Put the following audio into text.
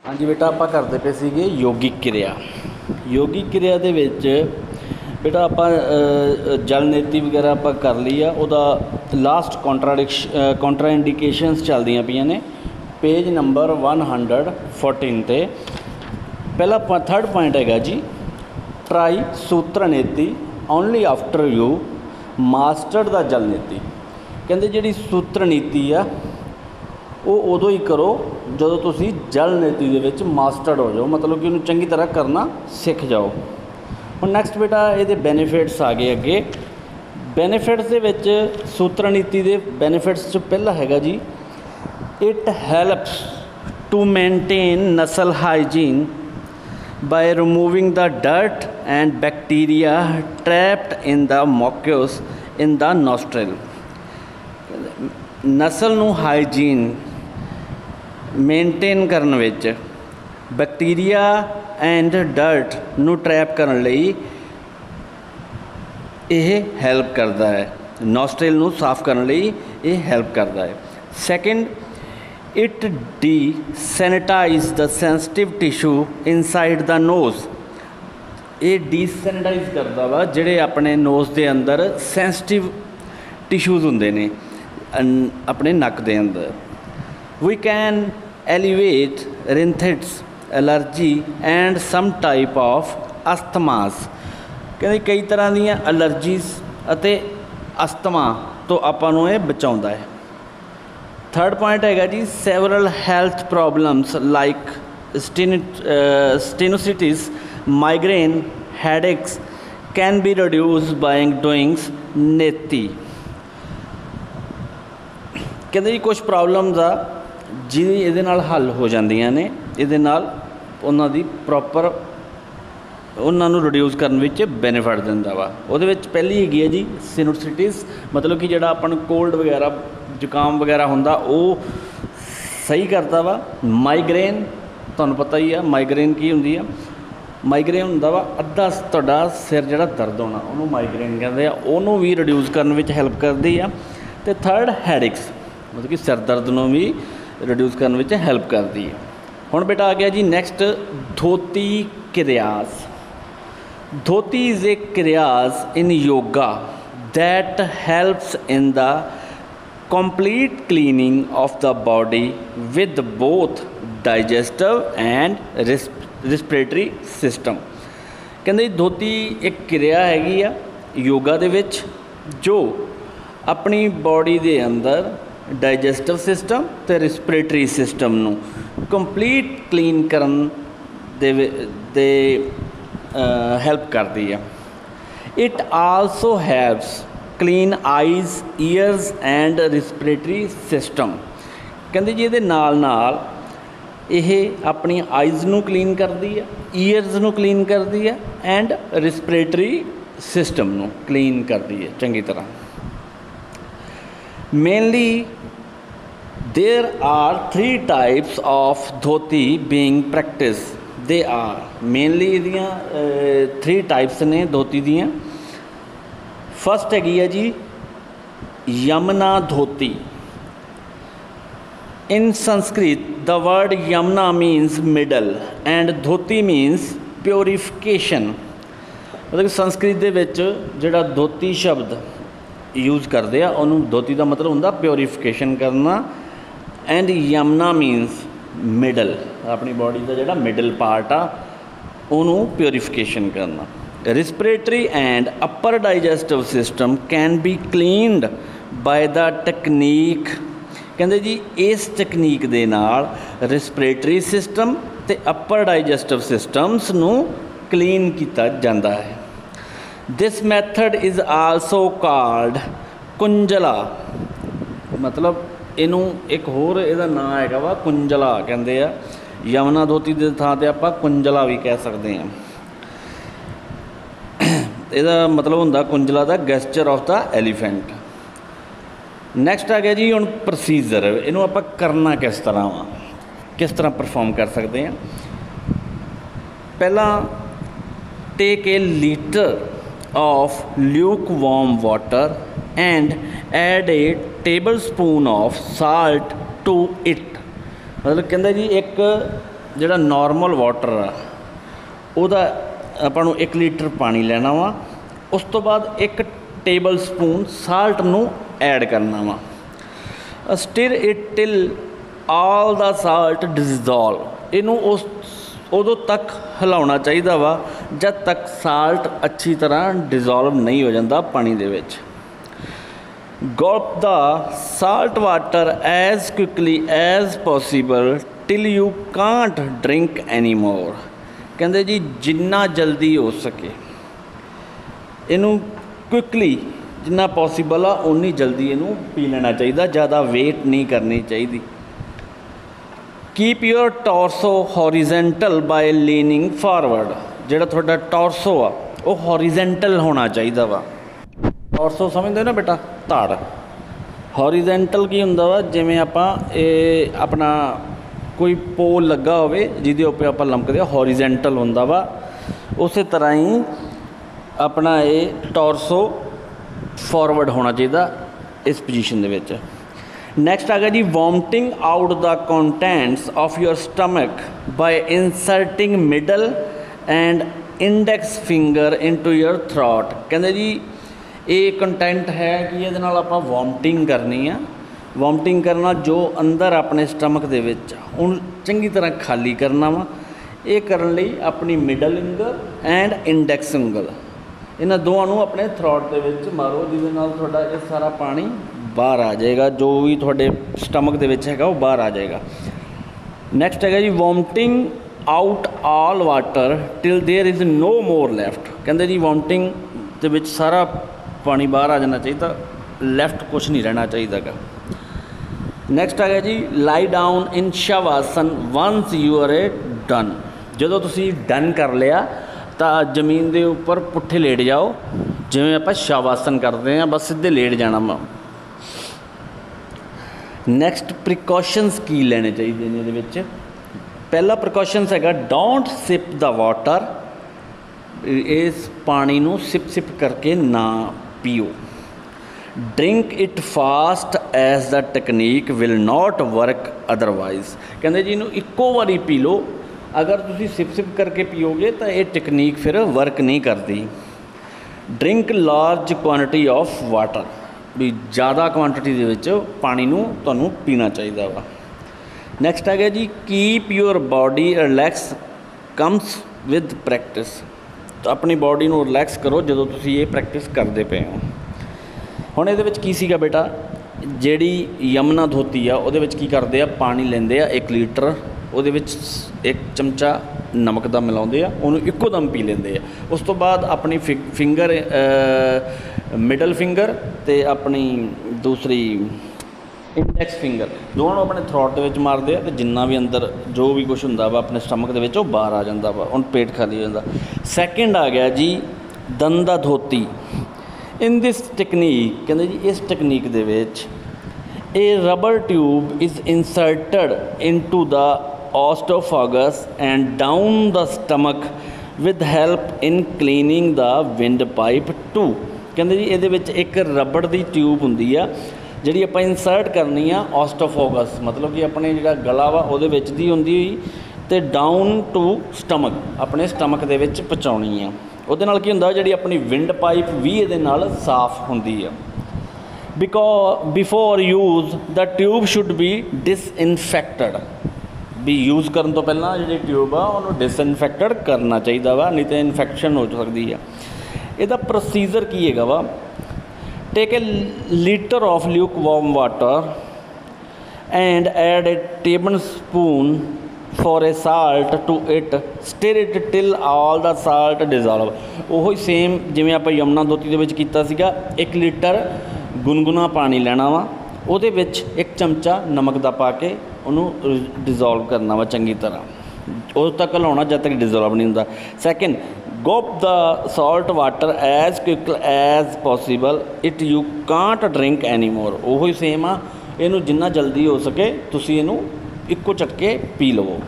हाँ जी बेटा, आप करते पे सीगे योगिक क्रिया। योगिक क्रिया दे विच बेटा आप जल नीति वगैरह आप कर ली आ। उहदा लास्ट कॉन्ट्राइंडिकेशनस चलदियाँ पईयां ने पेज नंबर 114 ते। पहला थर्ड पॉइंट हैगा जी, ट्राई सूत्र नीति only after you mastered the जल नीति। कहंदे जिहड़ी सूत्र नीति आ वो उदों ही करो जो तुसी जल नीति दे विच मास्टर्ड हो जाओ, मतलब कि उन्हें चंगी तरह करना सीख जाओ। हुण नैक्सट बेटा ये बेनीफिट्स आ गए अगे। बेनीफिट्स दे विच सूत्र नीति दे बेनीफिट्स च पहला हैगा जी, it helps to maintain nasal hygiene by removing the dirt and bacteria trapped in the mucus in the nostril. Nasal नूं हाइजीन मेनटेन करन विच बैक्टीरिया एंड डर्ट नूं ट्रैप करन लई यह हैल्प करता है, नॉस्ट्रल नूं साफ करन लई ये हैल्प करता है। Second, it desanitize the sensitive tissue inside the nose. ये डी सैनिटाइज करता वा जिहड़े अपने नोज़ के अंदर सेंसिटिव टिशूज़ हुंदे ने अपने नक दे अंदर। We can alleviate rhinitis allergy and some type of asthmas. कहते कई तरह दीयां एलर्जीज अते अस्थमा तो आपां नूं ये बचाउंदा है। थर्ड पॉइंट हैगा जी, several health problems like sinusitis migraine headaches can be reduced by doing neti. कहते जी कुछ प्रॉब्लम्स आ जी ये हल हो जांदियां ने, ये उन्हां दी प्रॉपर उन्होंने रिड्यूस करने विच बेनीफिट दिंदा वा। उहदे विच पहली हैगी है जी सिनुसिटिस, मतलब कि जिहड़ा अपन कोल्ड वगैरह जुकाम वगैरह हुंदा वो सही करता वा। माइग्रेन तुहानूं पता ही है माइग्रेन की हुंदी है। माइग्रेन हुंदा वा अद्धा तुहाडा सिर जिहड़ा दर्द होना उहनूं माइग्रेन कहंदे आ, उहनूं भी रिड्यूस करने विच हेल्प करदी आ। ते थर्ड हेडेक्स, मतलब कि सिर दर्द नूं भी रिड्यूस करने विच हेल्प करती है। हुण बेटा आ गया जी next, dhauti kriyas. Dhauti is a kriyas in yoga that helps in the complete cleaning of the body with both digestive and respiratory system. कहंदे धोती एक क्रिया हैगी आ योगा दे विच जो अपनी बॉडी दे अंदर डाइजेस्टिव सिस्टम ते रिस्पिरेटरी सिस्टम नूं कंप्लीट क्लीन करन दे हैल्प करती है। It also helps clean eyes ears and respiratory system. कहंदे जी इहदे नाल नाल ये अपनी आईज नूं क्लीन करती है, ईयरस नूं क्लीन करती है एंड रिस्पिरेटरी सिस्टम नूं क्लीन करती है चंगी तरह। Mainly, there are 3 types of dhoti being practiced. They are mainly दियाँ 3 types ने धोती दियाँ। फर्स्ट हैगी है जी यमुना धोती। In Sanskrit, the word yamuna means middle and dhoti means purification। मतलब संस्कृत दे विच जिहड़ा धोती शब्द यूज़ करते हैं उन्होंने धोती का मतलब होंदा प्योरीफिकेशन करना एंड यमुना मीनस मिडल, अपनी बॉडी का जोड़ा मिडल पार्ट आ उन्होंने प्योरीफिकेशन करना। Respiratory and upper digestive system can be cleaned by the technique. कहते जी इस तकनीक दे नाल रिस्पिरेटरी सिस्टम ते अपर डाइजेस्टिव सिस्टम्स नूं क्लीन किया जाता है। This method is also called Kunjala. मतलब इनू एक होर इहदा नाम हैगा वा कुंजला कहंदे आ। यमुना धोती के थां ते आपां कुंजला भी कह सकते हैं। इहदा मतलब हुंदा कुंजला दा gesture of the elephant. Next आ गया जी हुण प्रोसीजर, इनू आपां करना किस तरह वा, किस तरह परफॉर्म कर सकते हैं। पहला take a litre of lukewarm water and add a tablespoon of salt to it। मतलब कहंदा जी एक ਜਿਹੜਾ ਨੋਰਮਲ ਵਾਟਰ ਆ ਉਹਦਾ ਆਪਾਂ ਨੂੰ 1 ਲੀਟਰ ਪਾਣੀ ਲੈਣਾ ਵਾ। ਉਸ ਤੋਂ ਬਾਅਦ 1 ਟੇਬਲ ਸਪੂਨ ਸਾਲਟ ਨੂੰ ਐਡ ਕਰਨਾ ਵਾ। Stir it till all the salt dissolve. ਇਹਨੂੰ ਉਦੋਂ ਤੱਕ ਹਿਲਾਉਣਾ ਚਾਹੀਦਾ ਵਾ ਜਦ ਤੱਕ ਸਾਲਟ ਅੱਛੀ ਤਰ੍ਹਾਂ ਡਿਜ਼ੋਲਵ ਨਹੀਂ ਹੋ ਜਾਂਦਾ ਪਾਣੀ ਦੇ ਵਿੱਚ। Gulp the salt water as quickly as possible till you can't drink any more. ਕਹਿੰਦੇ ਜੀ ਜਿੰਨਾ ਜਲਦੀ ਹੋ ਸਕੇ ਇਹਨੂੰ ਕੁਇਕਲੀ ਜਿੰਨਾ ਪੋਸੀਬਲ ਆ ਉਨੀ ਜਲਦੀ ਇਹਨੂੰ ਪੀ ਲੈਣਾ ਚਾਹੀਦਾ, ਜ਼ਿਆਦਾ ਵੇਟ ਨਹੀਂ ਕਰਨੀ ਚਾਹੀਦੀ। Keep your torso horizontal by leaning forward. ਜਿਹੜਾ ਤੁਹਾਡਾ ਟੋਰਸੋ ਆ ਉਹ ਹੌਰੀਜ਼ੈਂਟਲ ਹੋਣਾ ਚਾਹੀਦਾ ਵਾ। ਟੋਰਸੋ ਸਮਝਦੇ ਨਾ ਬੇਟਾ, ਧੜ। ਹੌਰੀਜ਼ੈਂਟਲ ਕੀ ਹੁੰਦਾ ਵਾ, ਜਿਵੇਂ ਆਪਾਂ ਇਹ ਆਪਣਾ ਕੋਈ ਪੋਲ ਲੱਗਾ ਹੋਵੇ ਜਿਹਦੇ ਉੱਪਰ ਆਪਾਂ ਲਮਕਦੇ ਆ, ਹੌਰੀਜ਼ੈਂਟਲ ਹੁੰਦਾ ਵਾ। ਉਸੇ ਤਰ੍ਹਾਂ ਹੀ ਆਪਣਾ ਇਹ ਟੋਰਸੋ ਫਾਰਵਰਡ ਹੋਣਾ ਚਾਹੀਦਾ ਇਸ ਪੋਜੀਸ਼ਨ ਦੇ ਵਿੱਚ। ਨੈਕਸਟ ਆ ਗਿਆ ਜੀ vomiting out the contents of your stomach by inserting middle and index finger into your throat. ਕਹਿੰਦੇ ਜੀ ਇਹ ਕੰਟੈਂਟ ਹੈ ਕਿ ਇਹਦੇ ਨਾਲ ਆਪਾਂ ਵੋਮਟਿੰਗ ਕਰਨੀ ਆ। ਵੋਮਟਿੰਗ ਕਰਨਾ ਜੋ ਅੰਦਰ ਆਪਣੇ ਸਟਮਕ ਦੇ ਵਿੱਚ ਉਹਨੂੰ ਚੰਗੀ ਤਰ੍ਹਾਂ ਖਾਲੀ ਕਰਨਾ ਵਾ। ਇਹ ਕਰਨ ਲਈ ਆਪਣੀ ਮਿਡਲ ਫਿੰਗਰ ਐਂਡ ਇੰਡੈਕਸ ਉਂਗਲ ਇਹਨਾਂ ਦੋਵਾਂ ਨੂੰ ਆਪਣੇ ਥਰੋਟ ਦੇ ਵਿੱਚ ਮਾਰੋ, ਜਿਹਦੇ ਨਾਲ ਤੁਹਾਡਾ ਇਹ ਸਾਰਾ ਪਾਣੀ ਬਾਹਰ ਆ ਜਾਏਗਾ, ਜੋ ਵੀ ਤੁਹਾਡੇ ਸਟਮਕ ਦੇ ਵਿੱਚ ਹੈਗਾ ਉਹ ਬਾਹਰ ਆ ਜਾਏਗਾ। ਨੈਕਸਟ ਹੈਗਾ ਜੀ vomiting out all water till there is no more left. ਕਹਿੰਦੇ ਜੀ ਵੋਮਟਿੰਗ ਦੇ ਵਿੱਚ ਸਾਰਾ ਪਾਣੀ ਬਾਹਰ ਆ ਜਾਣਾ ਚਾਹੀਦਾ, ਲੈਫਟ ਕੁਛ ਨਹੀਂ ਰਹਿਣਾ ਚਾਹੀਦਾ ਗਾ। ਨੈਕਸਟ ਆ ਗਿਆ ਜੀ ਲਾਈ ਡਾਊਨ ਇਨ ਸ਼ਵ ਆਸਨ once you are a done. ਜਦੋਂ ਤੁਸੀਂ ਡਨ ਕਰ ਲਿਆ ਤਾਂ ਜ਼ਮੀਨ ਦੇ ਉੱਪਰ ਪੁੱਠੇ ਲੇਟ ਜਾਓ, ਜਿਵੇਂ ਆਪਾਂ ਸ਼ਵ ਆਸਨ ਕਰਦੇ ਹਾਂ, ਬਸ ਸਿੱਧੇ ਲੇਟ ਜਾਣਾ ਵਾ। ਨੈਕਸਟ ਪ੍ਰੀਕਾਸ਼ਨਸ ਕੀ ਲੈਣੇ ਚਾਹੀਦੇ ਨੇ ਇਹਦੇ ਵਿੱਚ। ਪਹਿਲਾ ਪ੍ਰੀਕਾਸ਼ਨਸ ਹੈਗਾ ਡੋਂਟ ਸਿਪ ਦਾ ਵਾਟਰ। ਇਸ ਪਾਣੀ ਨੂੰ ਸਿਪ ਕਰਕੇ ਨਾ ਪੀਓ। Drink it fast as the technique will not work otherwise. ਕਹਿੰਦੇ ਜੀ ਇਹਨੂੰ ਇੱਕੋ ਵਾਰੀ ਪੀ ਲਓ, ਅਗਰ ਤੁਸੀਂ ਸਿਪ ਕਰਕੇ ਪੀਓਗੇ ਤਾਂ ਇਹ ਟੈਕਨੀਕ ਫਿਰ ਵਰਕ ਨਹੀਂ ਕਰਦੀ। Drink large quantity of water. ਵੀ ਜ਼ਿਆਦਾ ਕੁਆਂਟਿਟੀ ਦੇ ਵਿੱਚ ਪਾਣੀ ਨੂੰ ਤੁਹਾਨੂੰ ਪੀਣਾ ਚਾਹੀਦਾ ਵਾ। ਨੈਕਸਟ ਆ ਗਿਆ ਜੀ keep your body relax comes with practice. ਆਪਣੀ ਬਾਡੀ ਨੂੰ ਰਿਲੈਕਸ ਕਰੋ ਜਦੋਂ ਤੁਸੀਂ ਇਹ ਪ੍ਰੈਕਟਿਸ ਕਰਦੇ ਪਏ ਹੋ। ਹੁਣ ਇਹਦੇ ਵਿੱਚ ਕੀ ਸੀਗਾ ਬੇਟਾ, ਜਿਹੜੀ ਯਮਨਾ ਧੋਤੀ ਆ ਉਹਦੇ ਵਿੱਚ ਕੀ ਕਰਦੇ ਆ, ਪਾਣੀ ਲੈਂਦੇ ਆ 1 ਲੀਟਰ, ਉਹਦੇ ਵਿੱਚ 1 ਚਮਚਾ ਨਮਕ ਦਾ ਮਿਲਾਉਂਦੇ ਆ, ਉਹਨੂੰ ਇੱਕੋ ਦਮ ਪੀ ਲੈਂਦੇ ਆ। ਉਸ ਤੋਂ ਬਾਅਦ ਆਪਣੀ ਫਿੰਗਰ ਮਿਡਲ ਫਿੰਗਰ ਅਤੇ ਆਪਣੀ ਦੂਸਰੀ ਇੰਡੈਕਸ ਫਿੰਗਰ ਦੋਵਾਂ ਨੂੰ ਆਪਣੇ ਥਰੋਟ ਦੇ ਵਿੱਚ ਮਾਰਦੇ ਆ, ਅਤੇ ਜਿੰਨਾ ਵੀ ਅੰਦਰ ਜੋ ਵੀ ਕੁਛ ਹੁੰਦਾ ਵਾ ਆਪਣੇ ਸਟਮਕ ਦੇ ਵਿੱਚ ਉਹ ਬਾਹਰ ਆ ਜਾਂਦਾ ਵਾ, ਹੁਣ ਪੇਟ ਖਾਲੀ ਹੋ ਜਾਂਦਾ। ਸੈਕਿੰਡ ਆ ਗਿਆ ਜੀ ਦੰਦਾ ਧੋਤੀ। ਇਨ ਦਿਸ ਟੈਕਨੀਕ ਕਹਿੰਦੇ ਜੀ ਇਸ ਟੈਕਨੀਕ ਦੇ ਵਿੱਚ ਇਹ rubber tube is inserted into the oesophagus and down the stomach with help in cleaning the windpipe too. ਕਹਿੰਦੇ ਜੀ ਇਹਦੇ ਵਿੱਚ ਇੱਕ ਰਬੜ ਦੀ ਟਿਊਬ ਹੁੰਦੀ ਆ ਜਿਹੜੀ ਆਪਾਂ ਇਨਸਰਟ ਕਰਨੀ ਆ ਓਸਟੋਫਾਗਸ, ਮਤਲਬ ਕਿ ਆਪਣੇ ਜਿਹੜਾ ਗਲਾ ਵਾ ਉਹਦੇ ਵਿੱਚ ਦੀ ਹੁੰਦੀ ਹੋਈ, ਅਤੇ ਡਾਊਨ ਟੂ ਸਟਮਕ ਆਪਣੇ ਸਟਮਕ ਦੇ ਵਿੱਚ ਪਹੁੰਚਾਉਣੀ ਆ। ਉਹਦੇ ਨਾਲ ਕੀ ਹੁੰਦਾ, ਜਿਹੜੀ ਆਪਣੀ ਵਿੰਡ ਪਾਈਪ ਵੀ ਇਹਦੇ ਨਾਲ ਸਾਫ਼ ਹੁੰਦੀ ਆ। Before use the tube should be disinfected. ਵੀ ਯੂਜ਼ ਕਰਨ ਤੋਂ ਪਹਿਲਾਂ ਜਿਹੜੀ ਟਿਊਬ ਆ ਉਹਨੂੰ ਡਿਸਇਨਫੈਕਟਡ ਕਰਨਾ ਚਾਹੀਦਾ ਵਾ, ਨਹੀਂ ਤਾਂ ਇਨਫੈਕਸ਼ਨ ਹੋ ਸਕਦੀ ਆ। ਇਹਦਾ ਪ੍ਰੋਸੀਜਰ ਕੀ ਹੈਗਾ ਵਾ, take a litre of lukewarm water and add a tablespoon for a salt to it, stir it till all the salt dissolve. ਉਹੀ ਸੇਮ ਜਿਵੇਂ ਆਪਾਂ ਯਮਨਾ ਧੋਤੀ ਦੇ ਵਿੱਚ ਕੀਤਾ ਸੀਗਾ। 1 ਲੀਟਰ ਗੁਨਗੁਨਾ ਪਾਣੀ ਲੈਣਾ ਵਾ, ਉਹਦੇ ਵਿੱਚ 1 ਚਮਚਾ ਨਮਕ ਦਾ ਪਾ ਕੇ ਉਹਨੂੰ ਡਿਜ਼ੋਲਵ ਕਰਨਾ ਵਾ ਚੰਗੀ ਤਰ੍ਹਾਂ, ਉਦੋਂ ਤੱਕ ਲਾਉਣਾ ਜਦ ਤੱਕ ਡਿਜ਼ੋਲਵ ਨਹੀਂ ਹੁੰਦਾ। Second gulp the salt water as quick as possible it you can't drink any more. ਉਹੀ ਸੇਮ ਆ, ਇਹਨੂੰ ਜਿੰਨਾ ਜਲਦੀ ਹੋ ਸਕੇ ਤੁਸੀਂ ਇਹਨੂੰ ਇੱਕੋ ਝਟਕੇ ਪੀ ਲਵੋ।